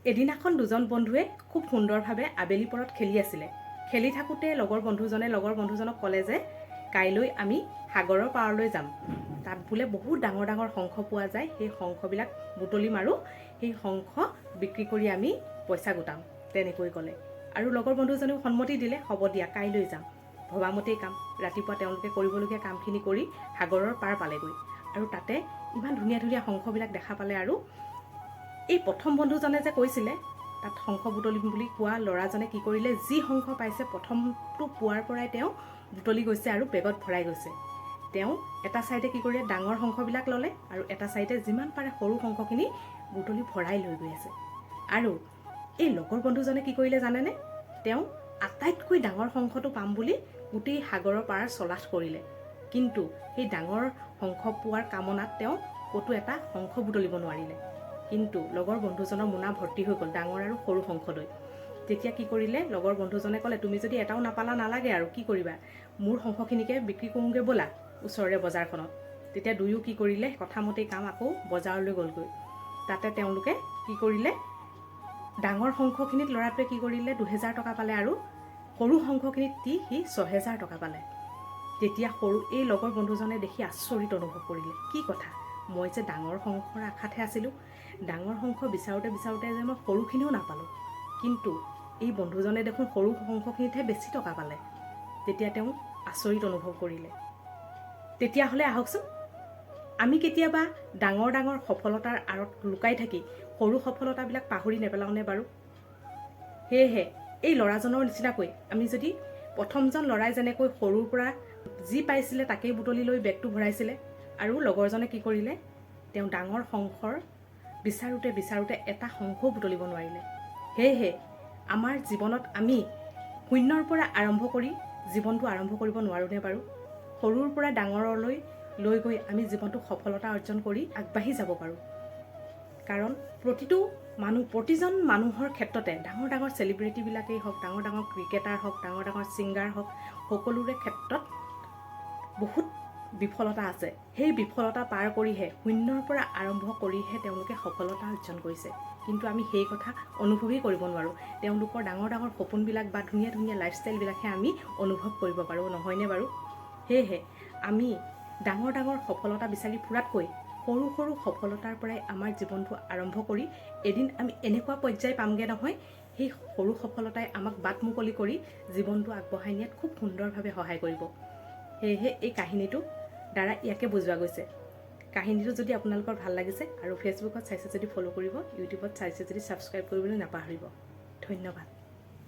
এদিনাখন দুজন বন্ধুৱে খুব সুন্দৰভাৱে আবেলি পৰত খেলি আছিলে। খেলি থাকোঁতে লগৰ বন্ধুজনক ক'লে যে কাইলৈ আমি সাগৰৰ পাৰলৈ যাম, তাত বোলে বহুত ডাঙৰ ডাঙৰ শংখ পোৱা যায়, সেই শংখবিলাক বুটলি মাৰোঁ, সেই শংখ বিক্ৰী কৰি আমি পইচা গোটাম, তেনেকৈ ক'লে। আৰু লগৰ বন্ধুজনেও সন্মতি দিলে, হ'ব দিয়া কাইলৈ যাম। ভবামতেই কাম, ৰাতিপুৱা তেওঁলোকে কৰিবলগীয়া কামখিনি কৰি সাগৰৰ পাৰ পালেগৈ আৰু তাতে ইমান ধুনীয়া ধুনীয়া শংখবিলাক দেখা পালে। আৰু এই প্ৰথম বন্ধুজনে যে কৈছিলে তাত শংখ বুটলিম বুলি কোৱা ল'ৰাজনে কি কৰিলে, যি শংখ পাইছে প্ৰথমটো পোৱাৰ পৰাই তেওঁ বুটলি গৈছে আৰু বেগত ভৰাই গৈছে। তেওঁ এটা ছাইডে কি কৰিলে, ডাঙৰ শংখবিলাক ল'লে আৰু এটা ছাইডে যিমান পাৰে সৰু শংখখিনি বুটলি ভৰাই লৈ গৈ আছে। আৰু এই লগৰ বন্ধুজনে কি কৰিলে জানেনে, তেওঁ আটাইতকৈ ডাঙৰ শংখটো পাম বুলি গোটেই সাগৰৰ পাৰ চলাথ কৰিলে, কিন্তু সেই ডাঙৰ শংখ পোৱাৰ কামনাত তেওঁ ক'তো এটা শংখ বুটলিব নোৱাৰিলে। কিন্তু লগৰ বন্ধুজনৰ মোনা ভৰ্তি হৈ গ'ল ডাঙৰ আৰু সৰু শংখ লৈ। তেতিয়া কি কৰিলে, লগৰ বন্ধুজনে ক'লে, তুমি যদি এটাও নাপালা নালাগে আৰু কি কৰিবা, মোৰ শংখখিনিকে বিক্ৰী কৰোঁগৈ ব'লা ওচৰৰে বজাৰখনত। তেতিয়া দুয়ো কি কৰিলে, কথামতেই কাম, আকৌ বজাৰলৈ গ'লগৈ। তাতে তেওঁলোকে কি কৰিলে, ডাঙৰ শংখখিনিত ল'ৰাটোৱে কি কৰিলে 2000 টকা পালে আৰু সৰু শংখখিনিত দি সি 6000 টকা পালে। তেতিয়া এই লগৰ বন্ধুজনে দেখি আচৰিত অনুভৱ কৰিলে, কি কথা, মই যে ডাঙৰ শংখৰ আশাতহে আছিলোঁ, ডাঙৰ শংখ বিচাৰোঁতে বিচাৰোঁতে যে মই সৰুখিনিও নাপালোঁ, কিন্তু এই বন্ধুজনে দেখোন সৰু শংখখিনিতহে বেছি টকা পালে। তেতিয়া তেওঁ আচৰিত অনুভৱ কৰিলে। তেতিয়াহ'লে আহকচোন, আমি কেতিয়াবা ডাঙৰ ডাঙৰ সফলতাৰ আঁৰত লুকাই থাকি সৰু সফলতাবিলাক পাহৰি নেপেলাওঁনে বাৰু? সেয়েহে এই ল'ৰাজনৰ নিচিনাকৈ আমি যদি প্ৰথমজন ল'ৰাই যেনেকৈ সৰুৰ পৰা যি পাইছিলে তাকেই বুটলি লৈ বেগটো ভৰাইছিলে, আৰু লগৰজনে কি কৰিলে, তেওঁ ডাঙৰ শংখৰ বিচাৰোঁতে বিচাৰোঁতে এটা শংখও বুটলিব নোৱাৰিলে। সেয়েহে আমাৰ জীৱনত আমি শূন্যৰ পৰা আৰম্ভ কৰি জীৱনটো আৰম্ভ কৰিব নোৱাৰোঁনে বাৰু? সৰুৰ পৰা ডাঙৰলৈ লৈ গৈ আমি জীৱনটো সফলতা অৰ্জন কৰি আগবাঢ়ি যাব পাৰোঁ। কাৰণ প্ৰতিজন মানুহৰ ক্ষেত্ৰতে, ডাঙৰ ডাঙৰ চেলিব্ৰিটিবিলাকেই হওক, ডাঙৰ ডাঙৰ ক্ৰিকেটাৰ হওক, ডাঙৰ ডাঙৰ ছিংগাৰ হওক, সকলোৰে ক্ষেত্ৰত বহুত বিফলতা আছে। সেই বিফলতা পাৰ কৰিহে, শূন্যৰ পৰা আৰম্ভ কৰিহে তেওঁলোকে সফলতা অৰ্জন কৰিছে। কিন্তু আমি সেই কথা অনুভৱেই কৰিব নোৱাৰোঁ। তেওঁলোকৰ ডাঙৰ ডাঙৰ সপোনবিলাক বা ধুনীয়া ধুনীয়া লাইফষ্টাইলবিলাকহে আমি অনুভৱ কৰিব পাৰোঁ, নহয়নে বাৰু? সেয়েহে আমি ডাঙৰ ডাঙৰ সফলতা বিচাৰি ফুৰাতকৈ সৰু সৰু সফলতাৰ পৰাই আমাৰ জীৱনটো আৰম্ভ কৰি এদিন আমি এনেকুৱা পৰ্যায় পামগৈ নহয়, সেই সৰু সফলতাই আমাক বাট মুকলি কৰি জীৱনটো আগবঢ়াই নিয়াত খুব সুন্দৰভাৱে সহায় কৰিব। সেয়েহে এই কাহিনীটো দ্বাৰা ইয়াকে বুজোৱা গৈছে। কাহিনীটো যদি আপোনালোকৰ ভাল লাগিছে আৰু ফেচবুকত চাইছে যদি ফ'ল' কৰিব, ইউটিউবত চাইছে যদি ছাবস্ক্ৰাইব কৰিবলৈ নাপাহৰিব। ধন্যবাদ।